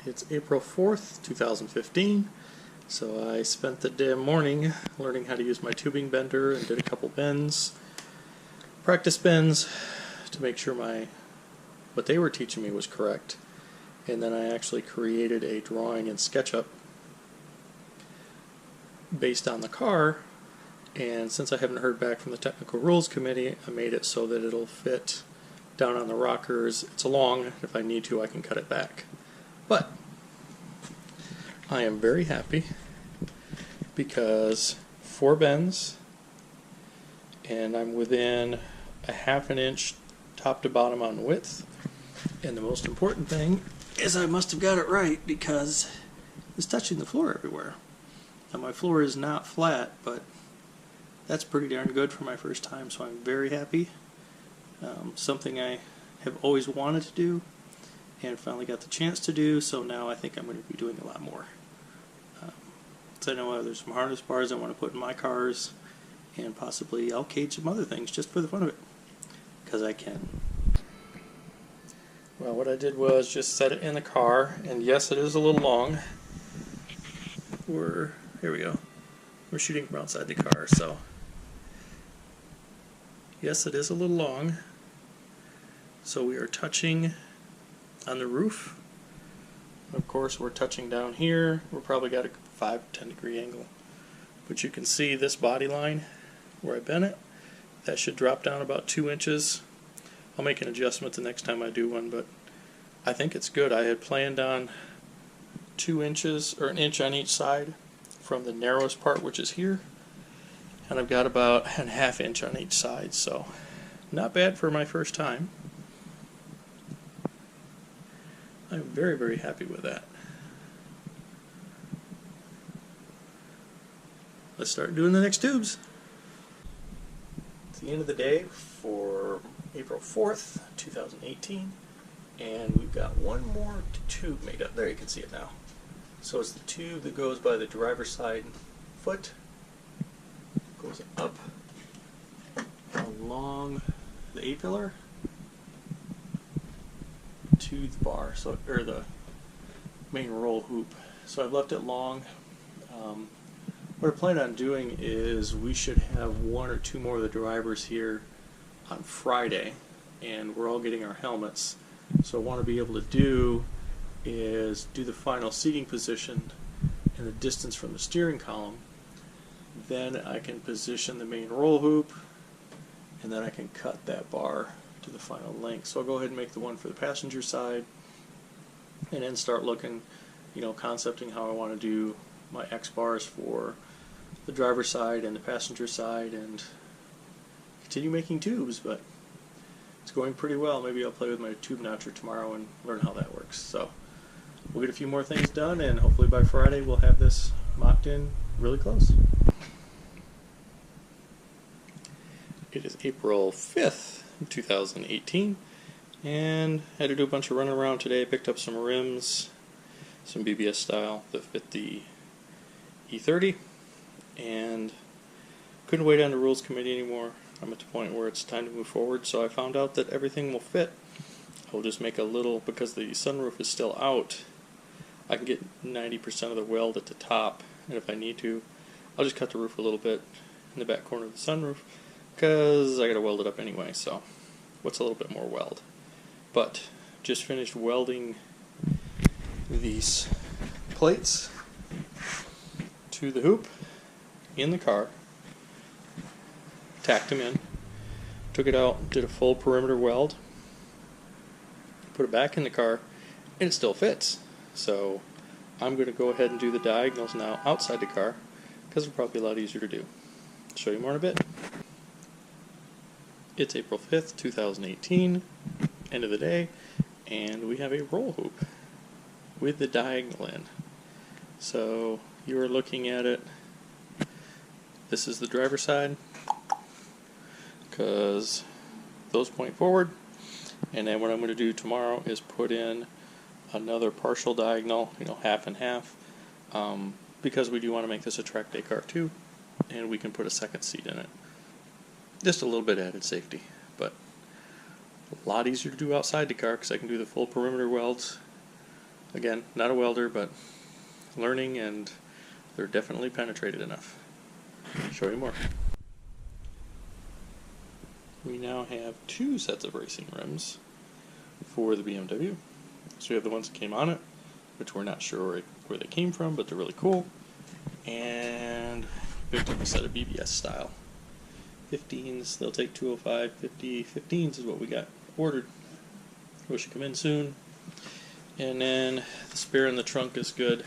It's April 4th, 2015, so I spent the damn morning learning how to use my tubing bender and did a couple bends, practice bends, to make sure what they were teaching me was correct. And then I actually created a drawing in SketchUp based on the car, and since I haven't heard back from the Technical Rules Committee, I made it so that it'll fit down on the rockers. It's long, if I need to I can cut it back. But I am very happy because 4 bends and I'm within a ½ an inch top to bottom on width, and the most important thing is I must have got it right because it's touching the floor everywhere. Now my floor is not flat, but that's pretty darn good for my first time, so I'm very happy. Something I have always wanted to do and finally got the chance to do, so now I think I'm going to be doing a lot more. So I know there's some harness bars I want to put in my cars, and possibly I'll cage some other things just for the fun of it, because I can. Well, what I did was just set it in the car, and yes, it is a little long. Here we go. We're shooting from outside the car, so yes, it is a little long. So we are touching on the roof. Of course, we're touching down here. We're probably got a 5-10 degree angle. But you can see this body line where I bent it. That should drop down about 2 inches. I'll make an adjustment the next time I do one, but I think it's good. I had planned on 2 inches or 1 inch on each side from the narrowest part, which is here, and I've got about a ½ inch on each side, so not bad for my first time. I'm very, very happy with that. Let's start doing the next tubes. It's the end of the day for April 4th, 2018, and we've got one more tube made up. There, you can see it now. So it's the tube that goes by the driver's side foot, goes up along the A-pillar to the bar, or the main roll hoop. So I've left it long. What I plan on doing is we should have 1 or 2 more of the drivers here on Friday, and we're all getting our helmets. So what I want to be able to do is do the final seating position and the distance from the steering column. Then I can position the main roll hoop, and then I can cut that bar to the final length. So I'll go ahead and make the one for the passenger side, and then start looking, concepting how I want to do my X bars for the driver's side and the passenger side, and continue making tubes. But it's going pretty well. Maybe I'll play with my tube notcher tomorrow and learn how that works. So we'll get a few more things done, and hopefully by Friday we'll have this mocked in really close. It is April 5th, 2018, and I had to do a bunch of running around today. Picked up some rims, some BBS style that fit the E30, and couldn't wait on the rules committee anymore. I'm at the point where it's time to move forward, so I found out that everything will fit. I'll just make a little, because the sunroof is still out, I can get 90% of the weld at the top, and if I need to, I'll just cut the roof a little bit in the back corner of the sunroof, because I gotta weld it up anyway, so what's a little bit more weld? But just finished welding these plates to the hoop in the car, tacked them in, took it out, did a full perimeter weld, put it back in the car, and it still fits. So I'm going to go ahead and do the diagonals now outside the car, because it'll probably be a lot easier to do. I'll show you more in a bit. It's April 5th, 2018, end of the day, and we have a roll hoop with the diagonal in. So you are looking at it, this is the driver's side, because those point forward, and then what I'm going to do tomorrow is put in another partial diagonal, half and half, because we do want to make this a track day car too, and we can put a second seat in it. Just a little bit added safety, but a lot easier to do outside the car because I can do the full perimeter welds Again, not a welder, but learning, and they're definitely penetrated enough. Show you more. We now have two sets of racing rims for the BMW. So we have the ones that came on it, which we're not sure where they came from, but they're really cool. And picked up a set of BBS style 15s. They'll take 205, 50, 15s is what we got ordered. Which should come in soon. And then the spare in the trunk is good.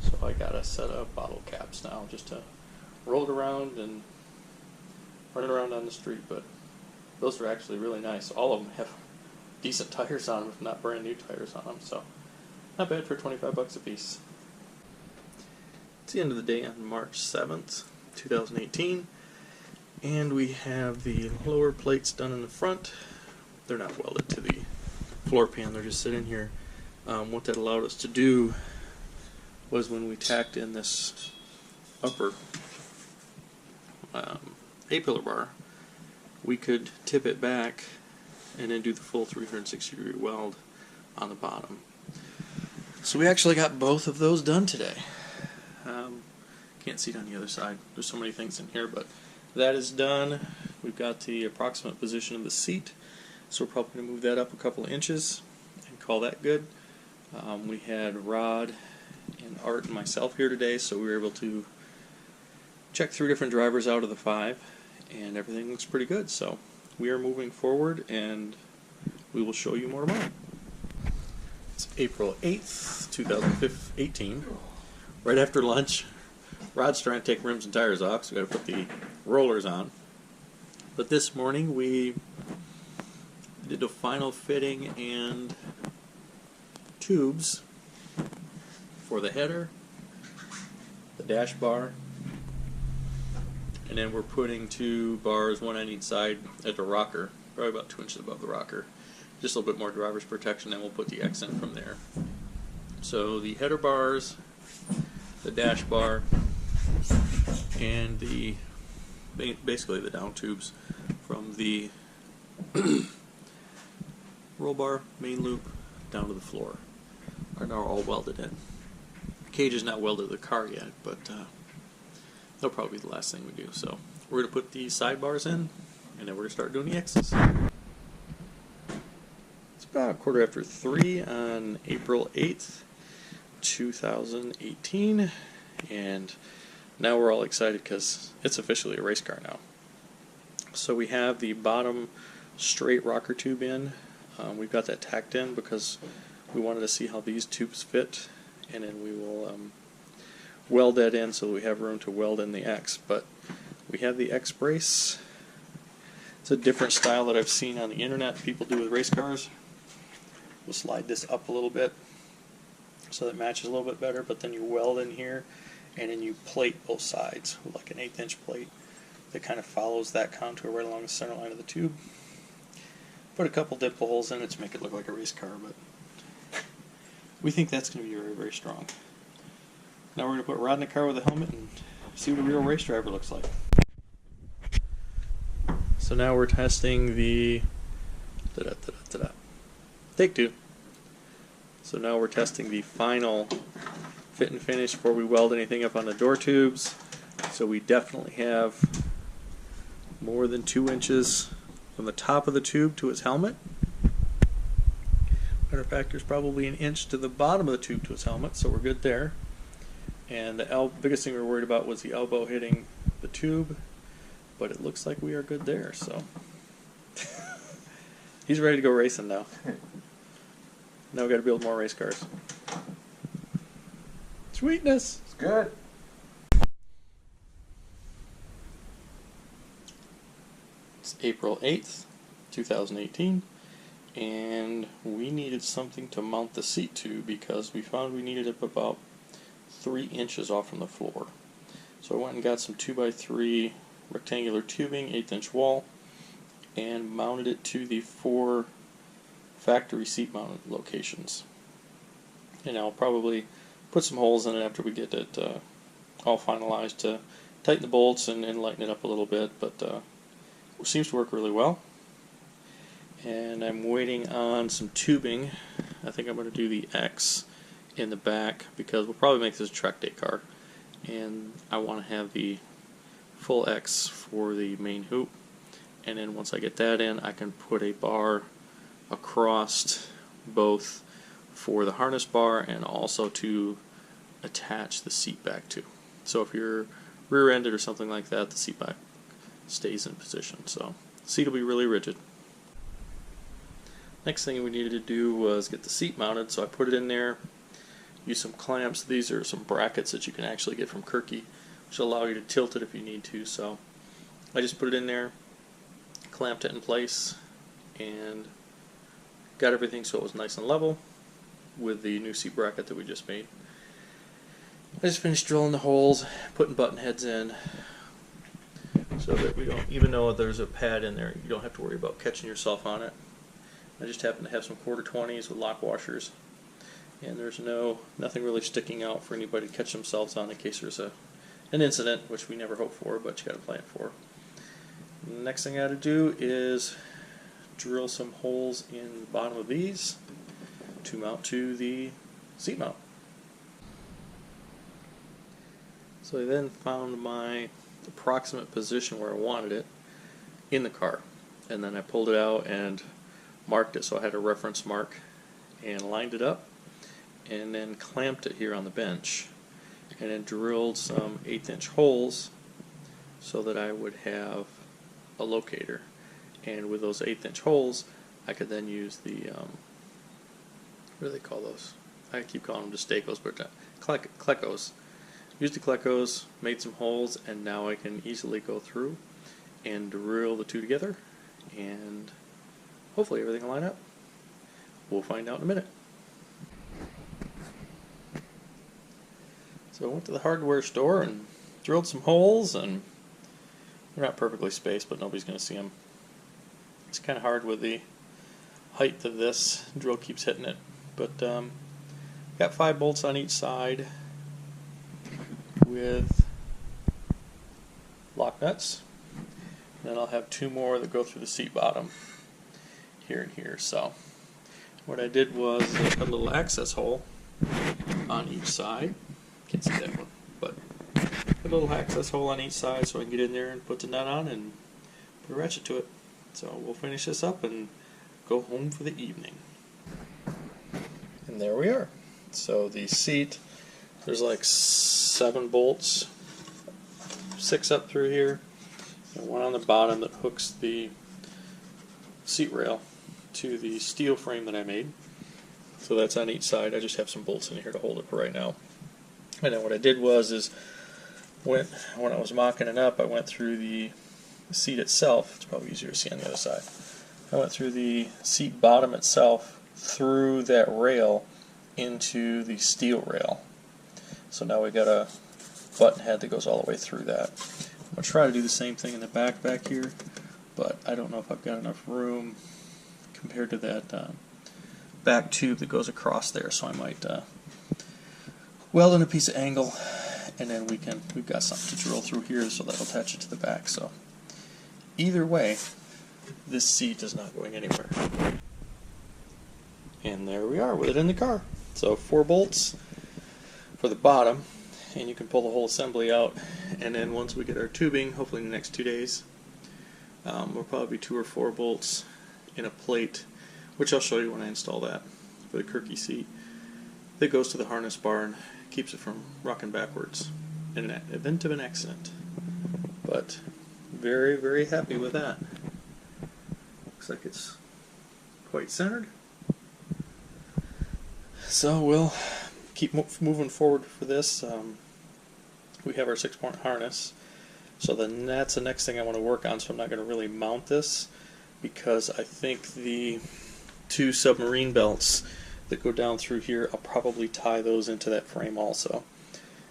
So I got a set of bottle caps now just to roll it around and run it around on the street. But those are actually really nice. All of them have decent tires on them, if not brand new tires on them. So not bad for 25 bucks a piece. It's the end of the day on March 7th, 2018. And we have the lower plates done in the front. They're not welded to the floor pan, they're just sitting here. What that allowed us to do was when we tacked in this upper A-pillar bar, we could tip it back and then do the full 360-degree weld on the bottom. So we actually got both of those done today. Can't see it on the other side. There's so many things in here, but that is done. We've got the approximate position of the seat, so we're probably going to move that up a couple of inches and call that good. We had Rod and Art and myself here today, so we were able to check 3 different drivers out of the 5, and everything looks pretty good. So we are moving forward, and we will show you more tomorrow. It's April 8th, 2018. Right after lunch, Rod's trying to take rims and tires off, so we got to put the rollers on. But this morning we did the final fitting and tubes for the header, the dash bar, and then we're putting 2 bars, one on each side at the rocker, probably about 2 inches above the rocker. Just a little bit more driver's protection, then we'll put the X in from there. So the header bars, the dash bar, and the basically the down tubes from the roll bar, main loop, down to the floor are now all welded in. The cage is not welded to the car yet, but that'll probably be the last thing we do. So we're going to put these sidebars in, and then we're going to start doing the X's. It's about 3:15 on April 8th, 2018, and now we're all excited because it's officially a race car now. So we have the bottom straight rocker tube in. We've got that tacked in because we wanted to see how these tubes fit, and then we will weld that in so that we have room to weld in the X. But we have the X brace. It's a different style that I've seen on the internet people do with race cars. We'll slide this up a little bit so that it matches a little bit better, but then you weld in here and then you plate both sides with like an 1/8 inch plate that kind of follows that contour right along the center line of the tube. Put a couple dimple holes in it to make it look like a race car, but we think that's going to be very, very strong. Now we're going to put Rod in the car with a helmet and see what a real race driver looks like. So now we're testing the take 2. So now we're testing the final fit and finish before we weld anything up on the door tubes. So we definitely have more than 2 inches from the top of the tube to its helmet. Matter of fact, there's probably 1 inch to the bottom of the tube to its helmet, so we're good there. And the biggest thing we were worried about was the elbow hitting the tube, but it looks like we are good there. So he's ready to go racing now. Now we got to build more race cars. Sweetness. It's good. It's April 8th, 2018, and we needed something to mount the seat to because we found we needed it about 3 inches off from the floor. So I went and got some 2x3 rectangular tubing, 1/8 inch wall, and mounted it to the 4 factory seat mount locations. And I'll probably put some holes in it after we get it all finalized to tighten the bolts and lighten it up a little bit, but it seems to work really well. and I'm waiting on some tubing. I think I'm going to do the X in the back because we'll probably make this a track day car, and I want to have the full X for the main hoop, and then once I get that in, I can put a bar across both for the harness bar and also to attach the seat back to. So if you're rear-ended or something like that, the seat back stays in position. So the seat will be really rigid. Next thing we needed to do was get the seat mounted, so I put it in there, use some clamps. These are some brackets that you can actually get from Kirky, which allow you to tilt it if you need to. So I just put it in there, clamped it in place, and got everything so it was nice and level with the new seat bracket that we just made. I just finished drilling the holes, putting button heads in, so that we don't, even though there's a pad in there, you don't have to worry about catching yourself on it. I just happen to have some 1/4-20s with lock washers, and there's nothing really sticking out for anybody to catch themselves on in case there's an incident, which we never hope for, but you got to plan for. Next thing I got to do is drill some holes in the bottom of these to mount to the seat mount. So I then found my approximate position where I wanted it in the car, and then I pulled it out and marked it, so I had a reference mark, and lined it up, and then clamped it here on the bench, and then drilled some 1/8" holes so that I would have a locator. And with those 1/8" holes, I could then use the what do they call those? I keep calling them Destacos, but Klecos. Used the Klecos, made some holes, and now I can easily go through and drill the two together, and hopefully everything will line up. We'll find out in a minute. So I went to the hardware store and drilled some holes, and they're not perfectly spaced, but nobody's going to see them. It's kind of hard with the height of this. Drill keeps hitting it, but got 5 bolts on each side with lock nuts. And then I'll have 2 more that go through the seat bottom here and here. So what I did was a little access hole on each side. Can't see that one, but a little access hole on each side so I can get in there and put the nut on and put a ratchet to it. So we'll finish this up and go home for the evening. And there we are. So the seat, there's like 7 bolts, 6 up through here, and 1 on the bottom that hooks the seat rail to the steel frame that I made. So that's on each side. I just have some bolts in here to hold it for right now. And then what I did was when I was mocking it up, I went through the seat itself. It's probably easier to see on the other side. I went through the seat bottom itself, through that rail into the steel rail. So now we got a button head that goes all the way through that. I'm going to try to do the same thing in the back here, but I don't know if I've got enough room compared to that back tube that goes across there, so I might weld in a piece of angle, and then we've got something to drill through here, so that'll attach it to the back. So either way, this seat is not going anywhere. And there we are with it in the car. So 4 bolts for the bottom, and you can pull the whole assembly out, and then once we get our tubing, hopefully in the next 2 days, we'll probably be 2 or 4 bolts in a plate, which I'll show you when I install that for the Kirky seat, that goes to the harness bar and keeps it from rocking backwards in an event of an accident. But very, very happy with that. Looks like it's quite centered. So we'll keep moving forward for this. We have our 6-point harness, so then that's the next thing I want to work on. So I'm not going to really mount this, because I think the 2 submarine belts that go down through here, I'll probably tie those into that frame also,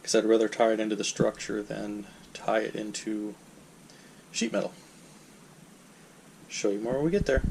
because I'd rather tie it into the structure than tie it into sheet metal. Show you more when we get there.